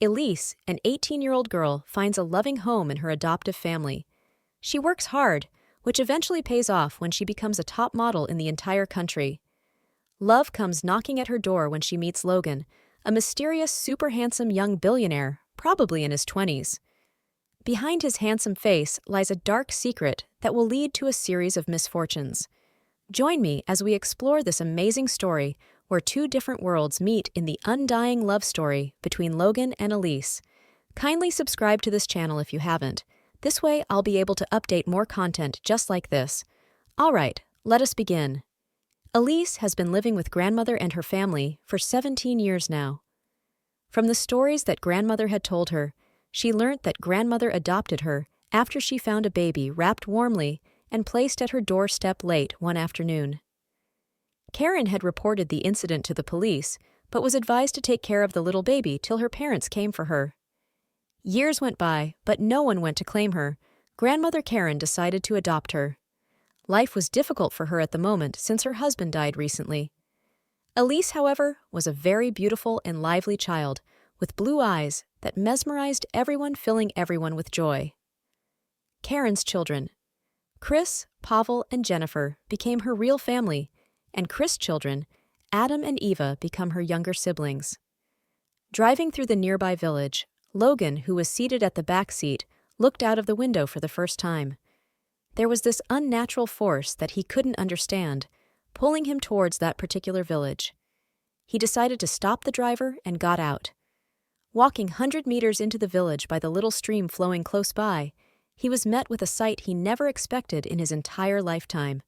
Elise, an 18-year-old girl, finds a loving home in her adoptive family. She works hard, which eventually pays off when she becomes a top model in the entire country. Love comes knocking at her door when she meets Logan, a mysterious, super handsome young billionaire, probably in his 20s. Behind his handsome face lies a dark secret that will lead to a series of misfortunes. Join me as we explore this amazing story where two different worlds meet in the undying love story between Logan and Elise. Kindly subscribe to this channel if you haven't. This way I'll be able to update more content just like this. Alright, let us begin. Elise has been living with grandmother and her family for 17 years now. From the stories that grandmother had told her, she learnt that grandmother adopted her after she found a baby wrapped warmly and placed at her doorstep late one afternoon. Karen had reported the incident to the police, but was advised to take care of the little baby till her parents came for her. Years went by, but no one went to claim her. Grandmother Karen decided to adopt her. Life was difficult for her at the moment since her husband died recently. Elise, however, was a very beautiful and lively child, with blue eyes that mesmerized everyone, filling everyone with joy. Karen's children. Chris, Pavel, and Jennifer became her real family, and Chris' children, Adam and Eva, become her younger siblings. Driving through the nearby village, Logan, who was seated at the back seat, looked out of the window for the first time. There was this unnatural force that he couldn't understand, pulling him towards that particular village. He decided to stop the driver and got out. Walking 100 meters into the village by the little stream flowing close by, he was met with a sight he never expected in his entire lifetime.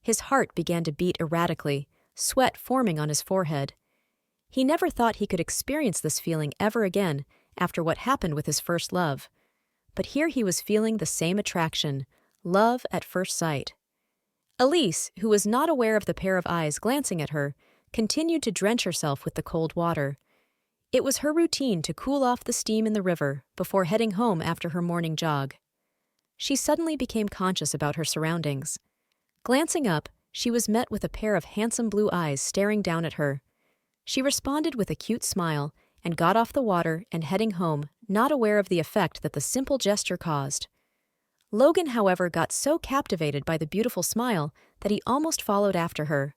His heart began to beat erratically, sweat forming on his forehead. He never thought he could experience this feeling ever again after what happened with his first love. But here he was feeling the same attraction, love at first sight. Elise, who was not aware of the pair of eyes glancing at her, continued to drench herself with the cold water. It was her routine to cool off the steam in the river before heading home after her morning jog. She suddenly became conscious about her surroundings. Glancing up, she was met with a pair of handsome blue eyes staring down at her. She responded with a cute smile and got off the water and heading home, not aware of the effect that the simple gesture caused. Logan, however, got so captivated by the beautiful smile that he almost followed after her.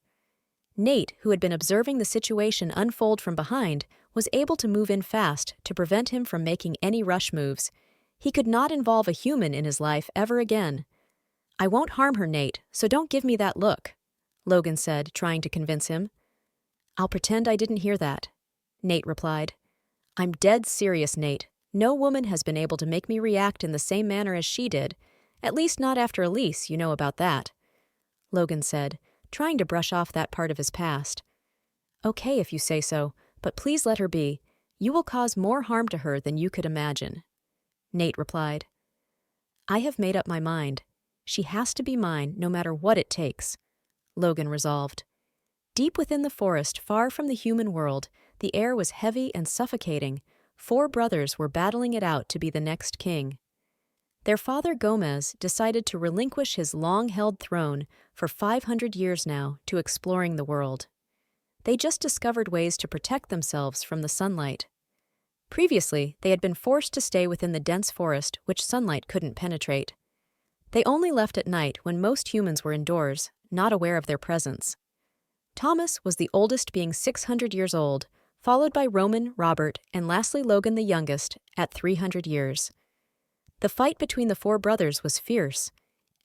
Nate, who had been observing the situation unfold from behind, was able to move in fast to prevent him from making any rush moves. He could not involve a human in his life ever again. "I won't harm her, Nate, so don't give me that look," Logan said, trying to convince him. "I'll pretend I didn't hear that," Nate replied. "I'm dead serious, Nate. No woman has been able to make me react in the same manner as she did. At least not after Elise, you know about that," Logan said, trying to brush off that part of his past. "Okay if you say so, but please let her be. You will cause more harm to her than you could imagine," Nate replied. "I have made up my mind. She has to be mine no matter what it takes," Logan resolved. Deep within the forest, far from the human world, the air was heavy and suffocating. 4 brothers were battling it out to be the next king. Their father Gomez decided to relinquish his long-held throne for 500 years now to exploring the world. They just discovered ways to protect themselves from the sunlight. Previously, they had been forced to stay within the dense forest which sunlight couldn't penetrate. They only left at night when most humans were indoors, not aware of their presence. Thomas was the oldest, being 600 years old, followed by Roman, Robert, and lastly Logan the youngest, at 300 years. The fight between the 4 brothers was fierce.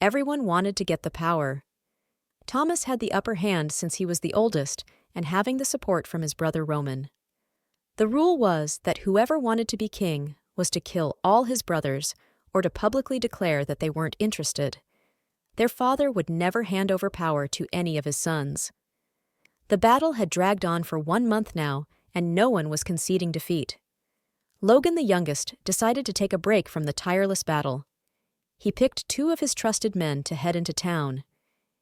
Everyone wanted to get the power. Thomas had the upper hand since he was the oldest and having the support from his brother Roman. The rule was that whoever wanted to be king was to kill all his brothers or to publicly declare that they weren't interested. Their father would never hand over power to any of his sons. The battle had dragged on for 1 month now, and no one was conceding defeat. Logan the youngest decided to take a break from the tireless battle. He picked 2 of his trusted men to head into town.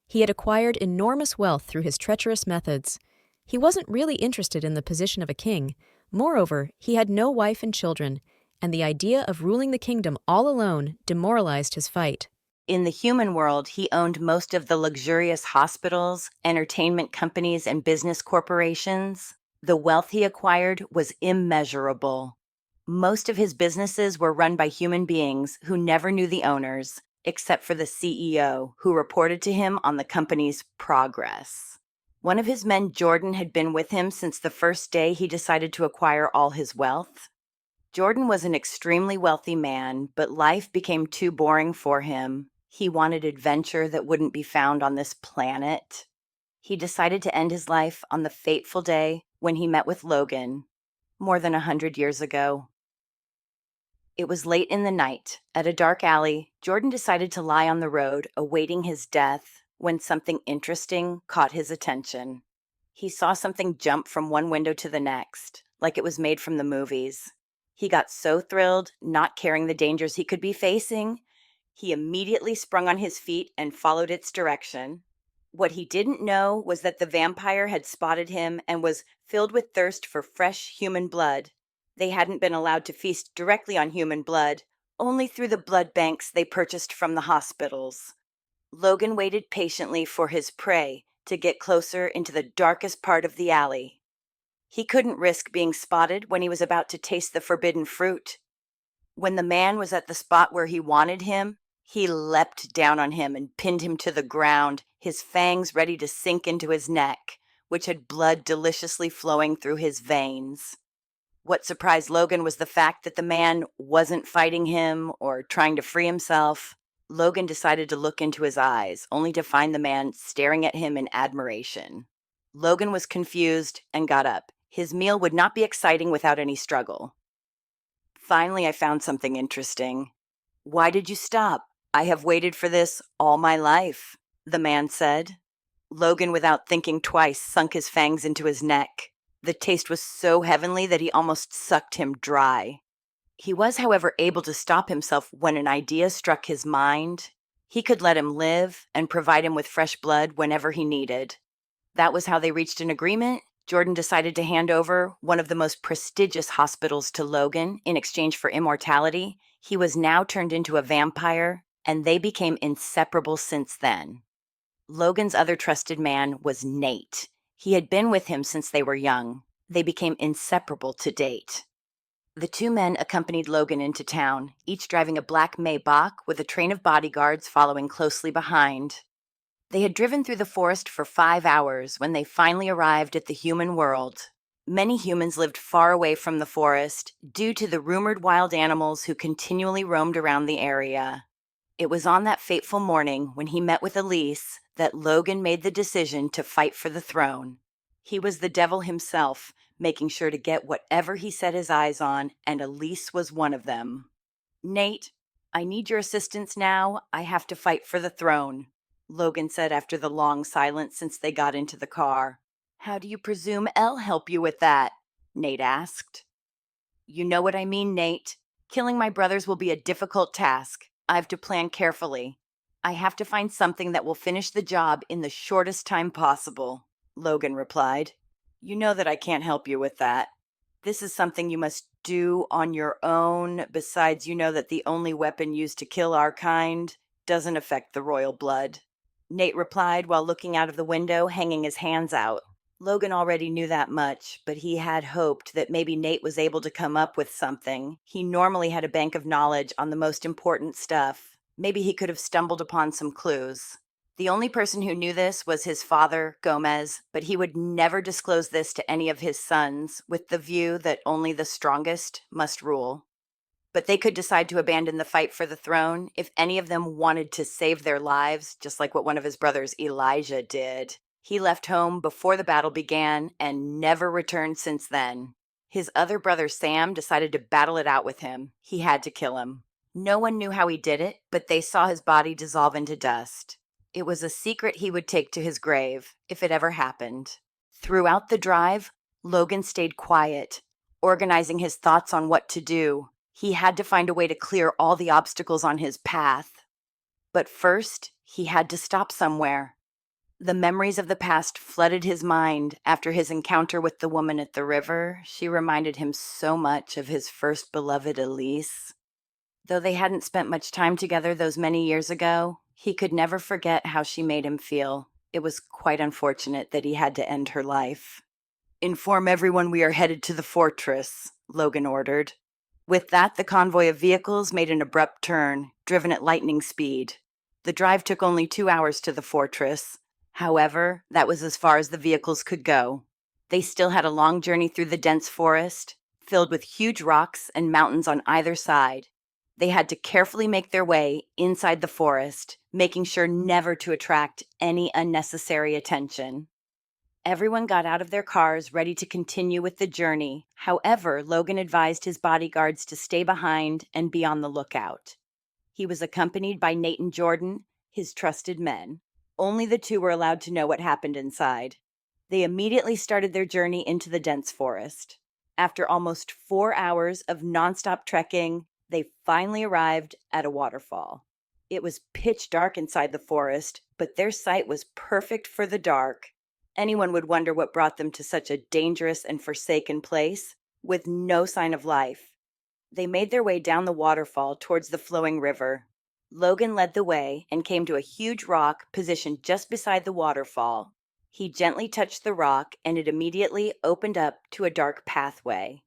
He had acquired enormous wealth through his treacherous methods. He wasn't really interested in the position of a king. Moreover, he had no wife and children, and the idea of ruling the kingdom all alone demoralized his fight. In the human world, he owned most of the luxurious hospitals, entertainment companies, and business corporations. The wealth he acquired was immeasurable. Most of his businesses were run by human beings who never knew the owners, except for the CEO, who reported to him on the company's progress. One of his men, Jordan, had been with him since the first day he decided to acquire all his wealth. Jordan was an extremely wealthy man, but life became too boring for him. He wanted adventure that wouldn't be found on this planet. He decided to end his life on the fateful day when he met with Logan, more than 100 years ago. It was late in the night. At a dark alley, Jordan decided to lie on the road, awaiting his death, when something interesting caught his attention. He saw something jump from one window to the next, like it was made from the movies. He got so thrilled, not caring the dangers he could be facing, he immediately sprung on his feet and followed its direction. What he didn't know was that the vampire had spotted him and was filled with thirst for fresh human blood. They hadn't been allowed to feast directly on human blood, only through the blood banks they purchased from the hospitals. Logan waited patiently for his prey to get closer into the darkest part of the alley. He couldn't risk being spotted when he was about to taste the forbidden fruit. When the man was at the spot where he wanted him, he leapt down on him and pinned him to the ground, his fangs ready to sink into his neck, which had blood deliciously flowing through his veins. What surprised Logan was the fact that the man wasn't fighting him or trying to free himself. Logan decided to look into his eyes, only to find the man staring at him in admiration. Logan was confused and got up. His meal would not be exciting without any struggle. Finally, I found something interesting. Why did you stop? I have waited for this all my life, the man said. Logan, without thinking twice, sunk his fangs into his neck. The taste was so heavenly that he almost sucked him dry. He was, however, able to stop himself when an idea struck his mind. He could let him live and provide him with fresh blood whenever he needed. That was how they reached an agreement. Jordan decided to hand over one of the most prestigious hospitals to Logan in exchange for immortality. He was now turned into a vampire, and they became inseparable since then. Logan's other trusted man was Nate. He had been with him since they were young. They became inseparable to date. The two men accompanied Logan into town, each driving a black Maybach with a train of bodyguards following closely behind. They had driven through the forest for 5 hours when they finally arrived at the human world. Many humans lived far away from the forest due to the rumored wild animals who continually roamed around the area. It was on that fateful morning when he met with Elise that Logan made the decision to fight for the throne. He was the devil himself, making sure to get whatever he set his eyes on, and Elise was one of them. "Nate, I need your assistance now. I have to fight for the throne," Logan said after the long silence since they got into the car. "How do you presume I'll help you with that?" Nate asked. "You know what I mean, Nate. Killing my brothers will be a difficult task. I have to plan carefully. I have to find something that will finish the job in the shortest time possible," Logan replied. "You know that I can't help you with that. This is something you must do on your own. Besides, you know that the only weapon used to kill our kind doesn't affect the royal blood," Nate replied while looking out of the window, hanging his hands out. Logan already knew that much, but he had hoped that maybe Nate was able to come up with something. He normally had a bank of knowledge on the most important stuff. Maybe he could have stumbled upon some clues. The only person who knew this was his father, Gomez, but he would never disclose this to any of his sons, with the view that only the strongest must rule. But they could decide to abandon the fight for the throne if any of them wanted to save their lives, just like what one of his brothers, Elijah, did. He left home before the battle began and never returned since then. His other brother, Sam, decided to battle it out with him. He had to kill him. No one knew how he did it, but they saw his body dissolve into dust. It was a secret he would take to his grave, if it ever happened. Throughout the drive, Logan stayed quiet, organizing his thoughts on what to do. He had to find a way to clear all the obstacles on his path. But first, he had to stop somewhere. The memories of the past flooded his mind after his encounter with the woman at the river. She reminded him so much of his first beloved Elise. Though they hadn't spent much time together those many years ago, he could never forget how she made him feel. It was quite unfortunate that he had to end her life. "Inform everyone we are headed to the fortress," Logan ordered. With that, the convoy of vehicles made an abrupt turn, driven at lightning speed. The drive took only 2 hours to the fortress. However, that was as far as the vehicles could go. They still had a long journey through the dense forest, filled with huge rocks and mountains on either side. They had to carefully make their way inside the forest, making sure never to attract any unnecessary attention. Everyone got out of their cars ready to continue with the journey. However, Logan advised his bodyguards to stay behind and be on the lookout. He was accompanied by Nate and Jordan, his trusted men. Only the two were allowed to know what happened inside. They immediately started their journey into the dense forest. After almost 4 hours of nonstop trekking, they finally arrived at a waterfall. It was pitch dark inside the forest, but their sight was perfect for the dark. Anyone would wonder what brought them to such a dangerous and forsaken place, with no sign of life. They made their way down the waterfall towards the flowing river. Logan led the way and came to a huge rock positioned just beside the waterfall. He gently touched the rock, and it immediately opened up to a dark pathway.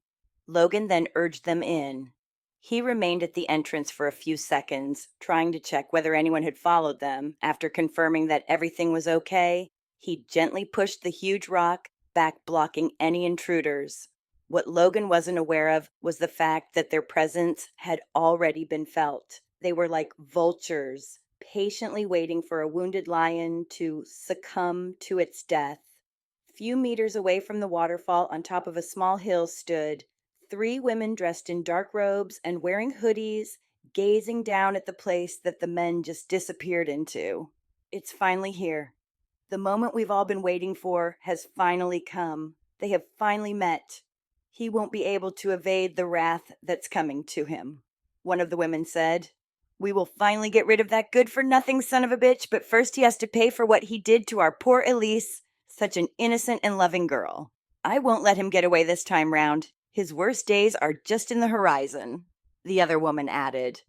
Logan then urged them in. He remained at the entrance for a few seconds, trying to check whether anyone had followed them. After confirming that everything was okay, he gently pushed the huge rock back, blocking any intruders. What Logan wasn't aware of was the fact that their presence had already been felt. They were like vultures, patiently waiting for a wounded lion to succumb to its death. Few meters away from the waterfall, on top of a small hill, stood 3 women dressed in dark robes and wearing hoodies, gazing down at the place that the men just disappeared into. It's finally here. The moment we've all been waiting for has finally come. They have finally met. He won't be able to evade the wrath that's coming to him. One of the women said, "We will finally get rid of that good-for-nothing son of a bitch, but first he has to pay for what he did to our poor Elise, such an innocent and loving girl. I won't let him get away this time round. His worst days are just in the horizon." The other woman added,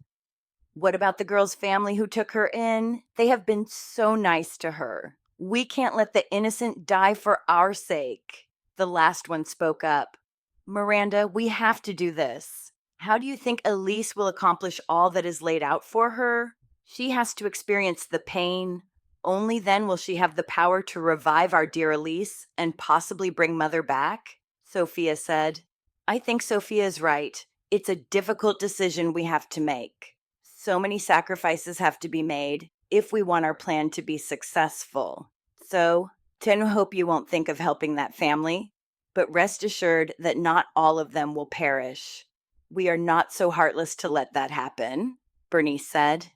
"What about the girl's family who took her in? They have been so nice to her. We can't let the innocent die for our sake." The last one spoke up. "Miranda, we have to do this. How do you think Elise will accomplish all that is laid out for her? She has to experience the pain. Only then will she have the power to revive our dear Elise and possibly bring Mother back," Sophia said. "I think Sophia is right. It's a difficult decision we have to make. So many sacrifices have to be made if we want our plan to be successful. So, Ten hope you won't think of helping that family, but rest assured that not all of them will perish. We are not so heartless to let that happen," Bernice said.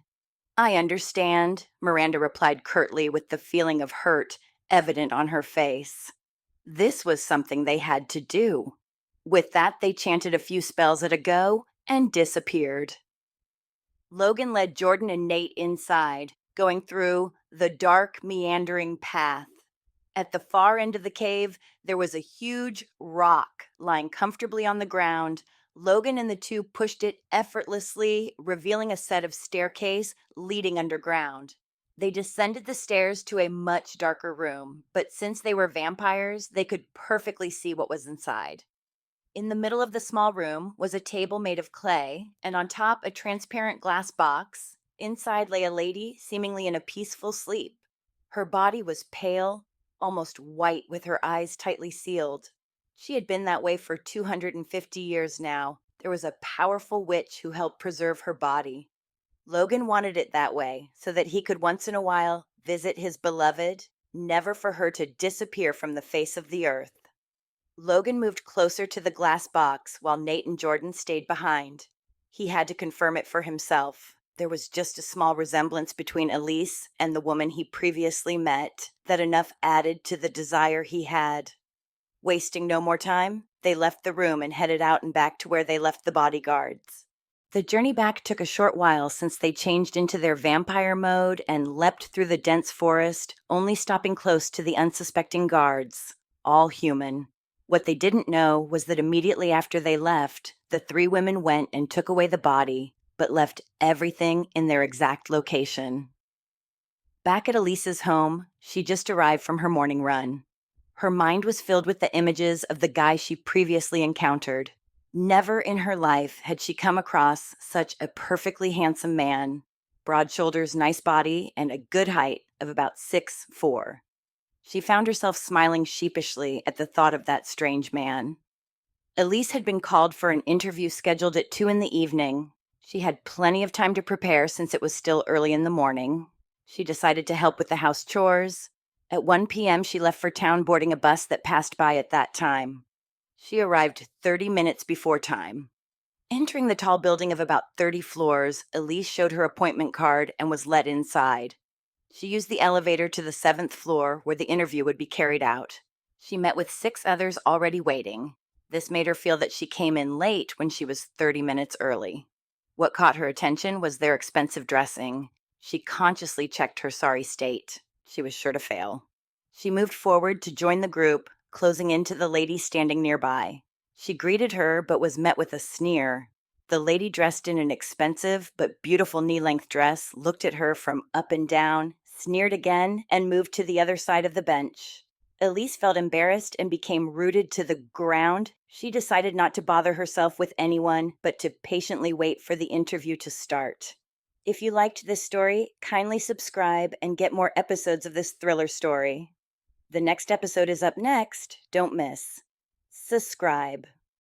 "I understand," Miranda replied curtly, with the feeling of hurt evident on her face. This was something they had to do. With that, they chanted a few spells at a go and disappeared. Logan led Jordan and Nate inside, going through the dark, meandering path. At the far end of the cave, there was a huge rock lying comfortably on the ground. Logan and the two pushed it effortlessly, revealing a set of staircase leading underground. They descended the stairs to a much darker room, but since they were vampires, they could perfectly see what was inside. In the middle of the small room was a table made of clay, and on top a transparent glass box. Inside lay a lady, seemingly in a peaceful sleep. Her body was pale, almost white, with her eyes tightly sealed. She had been that way for 250 years now. There was a powerful witch who helped preserve her body. Logan wanted it that way, so that he could once in a while visit his beloved, never for her to disappear from the face of the earth. Logan moved closer to the glass box while Nate and Jordan stayed behind. He had to confirm it for himself. There was just a small resemblance between Elise and the woman he previously met, that enough added to the desire he had. Wasting no more time, they left the room and headed out and back to where they left the bodyguards. The journey back took a short while, since they changed into their vampire mode and leapt through the dense forest, only stopping close to the unsuspecting guards, all human. What they didn't know was that immediately after they left, the 3 women went and took away the body, but left everything in their exact location. Back at Elise's home, she just arrived from her morning run. Her mind was filled with the images of the guy she previously encountered. Never in her life had she come across such a perfectly handsome man, broad shoulders, nice body, and a good height of about 6'4". She found herself smiling sheepishly at the thought of that strange man. Elise had been called for an interview scheduled at 2 in the evening. She had plenty of time to prepare since it was still early in the morning. She decided to help with the house chores. At 1 p.m., she left for town boarding a bus that passed by at that time. She arrived 30 minutes before time. Entering the tall building of about 30 floors, Elise showed her appointment card and was let inside. She used the elevator to the 7th floor where the interview would be carried out. She met with 6 others already waiting. This made her feel that she came in late when she was 30 minutes early. What caught her attention was their expensive dressing. She consciously checked her sorry state. She was sure to fail. She moved forward to join the group, closing in to the lady standing nearby. She greeted her but was met with a sneer. The lady, dressed in an expensive but beautiful knee-length dress, looked at her from up and down, sneered again, and moved to the other side of the bench. Elise felt embarrassed and became rooted to the ground. She decided not to bother herself with anyone, but to patiently wait for the interview to start. If you liked this story, kindly subscribe and get more episodes of this thriller story. The next episode is up next. Don't miss. Subscribe.